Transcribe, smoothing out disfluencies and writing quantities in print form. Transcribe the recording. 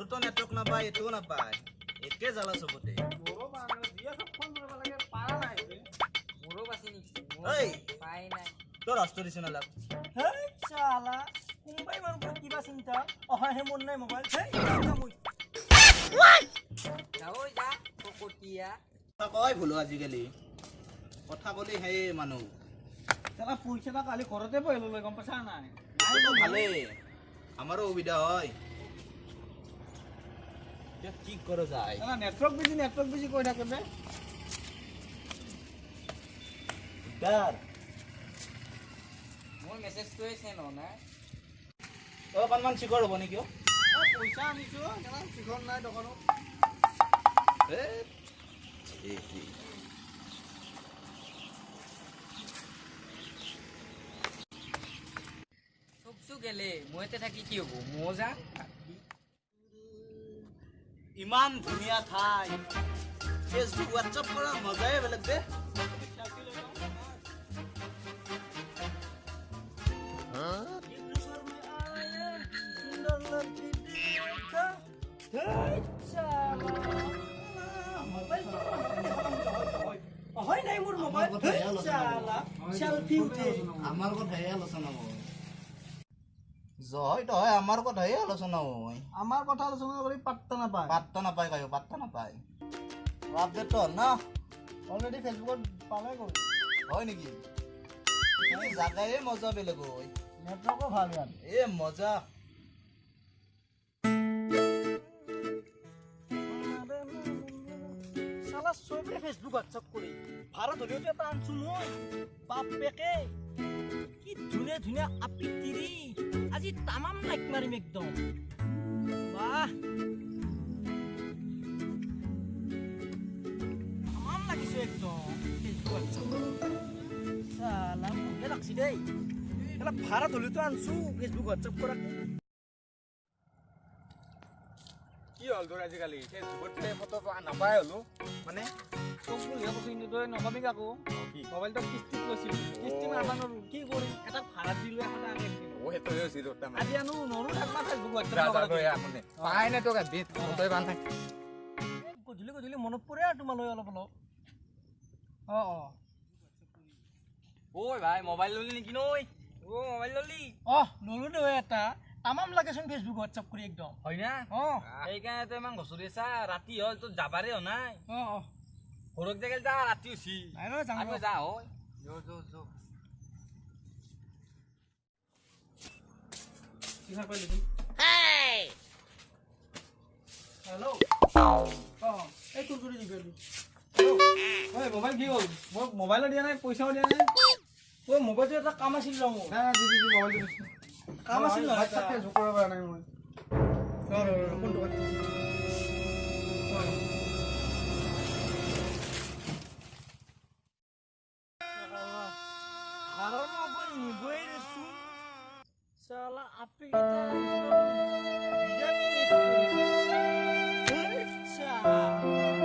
ঘৰতো নেটৱৰ্ক নাপায় এইটোও নাপায় একে জ্বালা চবতে মোৰো বান্ধৱ দিয়া সব ফোন কৰিব লাগে পাৰা নাই মোৰো বাছি নেকি ঐ পাই নাই তোৰ ৰাস্তা দিছে নালাগ হেই চালা কোনবাই মানুহৰ কিবা চিন্তা অহাহে মন নাই মোবাইল হেই মই যাও যা ককটিয়া কথা কয় ভুলো আজিকালি কথা কলি সেই মানুহ চালা পইচাটা কালি ঘৰতে বহিলো লৈ গম পাইছা নাই এইটো ভালেই আমাৰো সুবিধা হয় এতিয়া কি কৰা যায় চালা নেটৱৰ্ক বিজি কৈ থাকে বে দাৰ মোৰ মেছেজটোৱে চেন হোৱা নাই অকণমান চিকৰ হ'ব নেকি পইচা আনিছো চালা চিখন নাই দোকানত চবচু গেলে মই এতিয়া থাকি কি হ'ব মজা ইমান ধুনীয়া ঠাই ফেচবুক হোৱাটছআপ কৰা মজাই বেলেগ দে হয় নাই মোৰ মোবাইল চালা সেলফি উঠে আমাৰ কথাই আলোচনা হয় জয় তই আমাৰ কথাই আলোচনা হয় আমাৰ কথা আলোচনা কৰি পাত্তা নাপায় পাত্তা নাপায় কায়ো পাত্তা নাপায় আপডেট তো না অলৰেডি ফেচবুকত পালে গ'ল হয় নেকি জাগায়ে মজা বেলেগ হয় নেটৱৰ্কো ভাল ইয়াত এ মজা চালা চবে ফেচবুক হোৱাটছআপ কৰি ভাৰত হলেওতো এটা আনছো মই বাপেকে কি ধুনীয়া ধুনীয়া আপি তিৰি আজি তামাম লাইক মাৰিম একদম বাহ তামাম লাগিছে একদম ফেচবুক হোৱাটছআপ চালা মোকে লাগছি দেই চালা ভাৰত হলেওতো আনছো ফেচবুক হোৱাটছআপ কৰা কি হ'ল তোৰ আজিকালি ফেচবুকত ফটো নাপায় হ'লো মানে চব বুলিহে কৈছো কিন্তু তই নকবি কাকো মোবাইলটো কিস্তিত লৈছিলো কিস্তি মাৰবা নোৱাৰো কি কৰিম এটা ভাড়া দিলো এখন আনি অ' সেইটোৱে হৈছে তোৰ তাৰমানে আজি আনো নৰো থাকবা ফেচবুক যা যা হোৱাটছআপ লৈ আহ মানে পাই নাই তোক দিত তই বান্ধ গধূলি মনত পৰে আৰু তোমালৈ অলপ অলপ ঐ ভাই মোবাইল ললি নেকি নৈ ও মোবাইল ললি ললো দে এটা তামাম লাগেচোন ফেচবুক হোৱাটছআপ কৰি একদম হয় না সেইকাৰণে তই ইমান ঘচৰি আছা ৰাতি হ'ল তোৰ যাবাৰে হোৱা নাই ঘৰত যে যা ৰাতি হৈছি নাই নহয় যাম আমি যা হয় যো যো যো হেল্ল' এই তোৰ কৰি দিবি ঐ মোবাইল কি হ'ল মই মোবাইলো দিয়া নাই পইচাও দিয়া নাই ঐ মোবাইলটো এটা কাম আছিল ৰ মোৰ কাম আছিল নহয় ফেচবুক কৰিব পৰা নাই মই কোনটো Salah api kita.